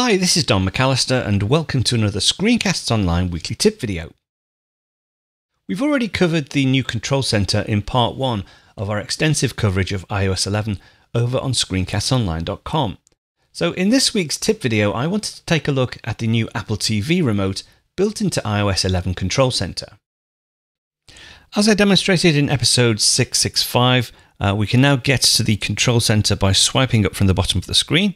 Hi, this is Don McAllister and welcome to another Screencasts Online weekly tip video. We've already covered the new control center in part 1 of our extensive coverage of iOS 11 over on ScreenCastsOnline.com. So in this week's tip video, I wanted to take a look at the new Apple TV remote built into iOS 11 Control Center. As I demonstrated in episode 665, we can now get to the control center by swiping up from the bottom of the screen.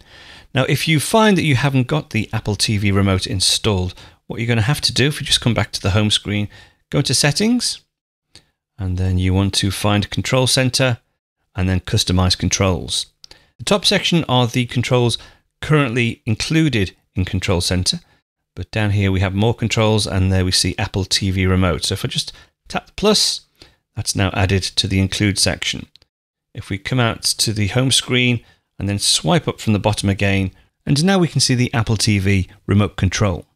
Now, if you find that you haven't got the Apple TV remote installed, what you're going to have to do, if you just come back to the home screen, go to Settings, and then you want to find Control Center, and then Customize Controls. The top section are the controls currently included in Control Center, but down here we have more controls, and there we see Apple TV remote. So if I just tap the plus, that's now added to the Include section. If we come out to the home screen, and then swipe up from the bottom again, and now we can see the Apple TV remote control.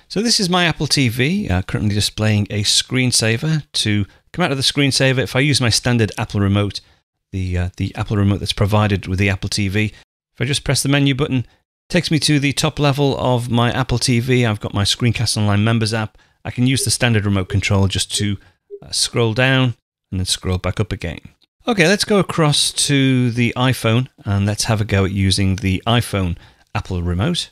So this is my Apple TV, currently displaying a screensaver. To come out of the screensaver, if I use my standard Apple remote, the Apple remote that's provided with the Apple TV, if I just press the menu button, it takes me to the top level of my Apple TV. I've got my Screencast Online members app. I can use the standard remote control just to scroll down and then scroll back up again. Okay, let's go across to the iPhone and let's have a go at using the iPhone Apple remote.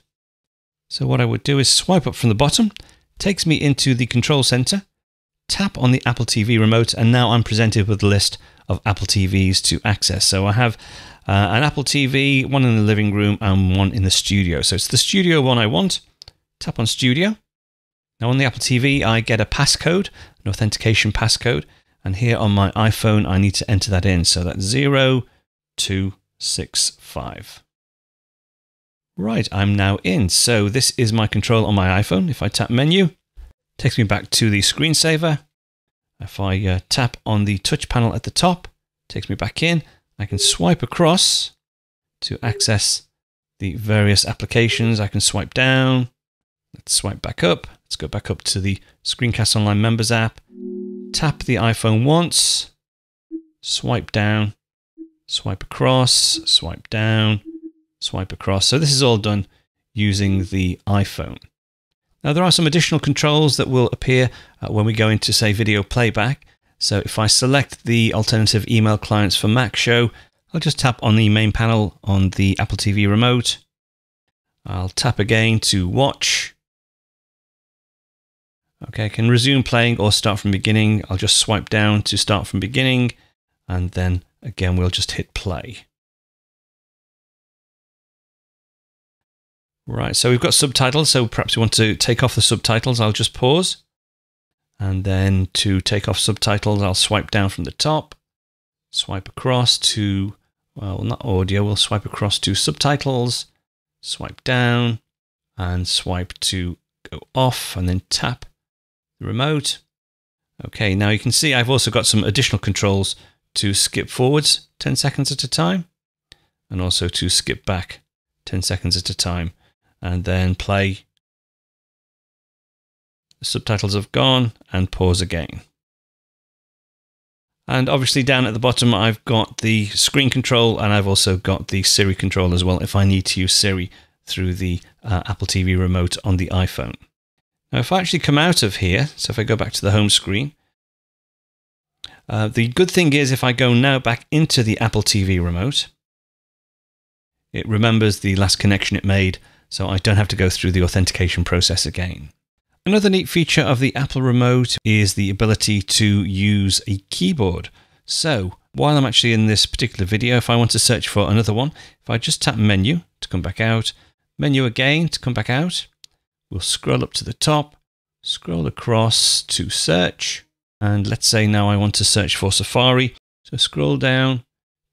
So what I would do is swipe up from the bottom, takes me into the control center, tap on the Apple TV remote, and now I'm presented with a list of Apple TVs to access. So I have an Apple TV, one in the living room and one in the studio. So it's the studio one I want. Tap on Studio. Now on the Apple TV, I get a passcode, an authentication passcode. And here on my iPhone, I need to enter that in. So that's 0265. Right, I'm now in. So this is my control on my iPhone. If I tap Menu, it takes me back to the screensaver. If I tap on the touch panel at the top, it takes me back in. I can swipe across to access the various applications. I can swipe down. Let's swipe back up. Let's go back up to the Screencast Online Members app. Tap the iPhone once, swipe down, swipe across, swipe down, swipe across. So this is all done using the iPhone. Now there are some additional controls that will appear when we go into, say, video playback. So if I select the alternative email clients for Mac show, I'll just tap on the main panel on the Apple TV remote. I'll tap again to watch. Okay, I can resume playing or start from beginning. I'll just swipe down to start from beginning, and then again we'll just hit play. Right, so we've got subtitles, so perhaps we want to take off the subtitles. I'll just pause, and then to take off subtitles, I'll swipe down from the top, swipe across to, well, not audio, we'll swipe across to subtitles, swipe down, and swipe to go off, and then tap the remote. Okay, now you can see I've also got some additional controls to skip forwards 10 seconds at a time, and also to skip back 10 seconds at a time, and then play. The subtitles have gone, and pause again. And obviously down at the bottom I've got the screen control, and I've also got the Siri control as well if I need to use Siri through the Apple TV remote on the iPhone. Now, if I actually come out of here, so if I go back to the home screen, the good thing is if I go now back into the Apple TV remote, it remembers the last connection it made, so I don't have to go through the authentication process again. Another neat feature of the Apple remote is the ability to use a keyboard. So while I'm actually in this particular video, if I want to search for another one, if I just tap Menu to come back out, Menu again to come back out, we'll scroll up to the top, scroll across to search, and let's say now I want to search for Safari. So scroll down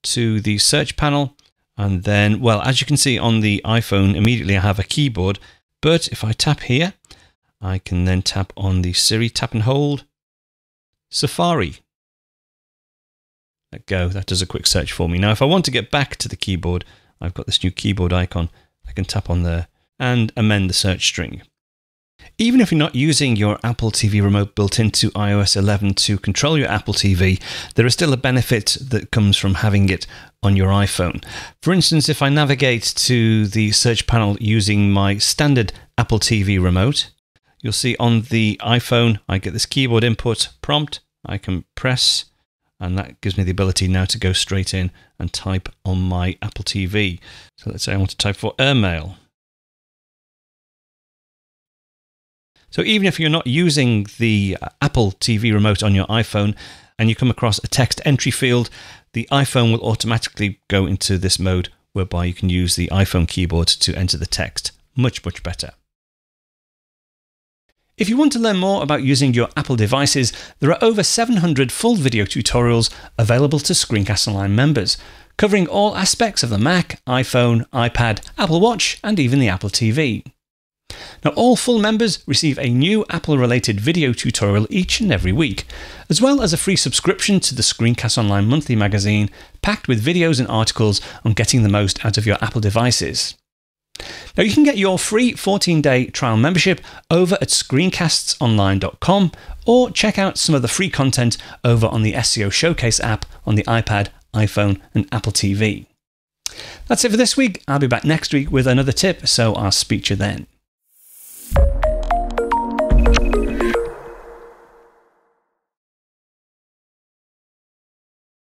to the search panel, and then, well, as you can see on the iPhone, immediately I have a keyboard, but if I tap here, I can then tap on the Siri, tap and hold, Safari. Let go, that does a quick search for me. Now if I want to get back to the keyboard, I've got this new keyboard icon, I can tap on there and amend the search string. Even if you're not using your Apple TV remote built into iOS 11 to control your Apple TV, there is still a benefit that comes from having it on your iPhone. For instance, if I navigate to the search panel using my standard Apple TV remote, you'll see on the iPhone, I get this keyboard input prompt. I can press, and that gives me the ability now to go straight in and type on my Apple TV. So let's say I want to type for airmail. So even if you're not using the Apple TV remote on your iPhone and you come across a text entry field, the iPhone will automatically go into this mode whereby you can use the iPhone keyboard to enter the text. Much, much better. If you want to learn more about using your Apple devices, there are over 700 full video tutorials available to ScreenCastsOnline members, covering all aspects of the Mac, iPhone, iPad, Apple Watch, and even the Apple TV. Now, all full members receive a new Apple-related video tutorial each and every week, as well as a free subscription to the ScreenCastsOnline monthly magazine, packed with videos and articles on getting the most out of your Apple devices. Now, you can get your free 14-day trial membership over at ScreenCastsOnline.com, or check out some of the free content over on the SCO Showcase app on the iPad, iPhone, and Apple TV. That's it for this week. I'll be back next week with another tip, so I'll speak to you then.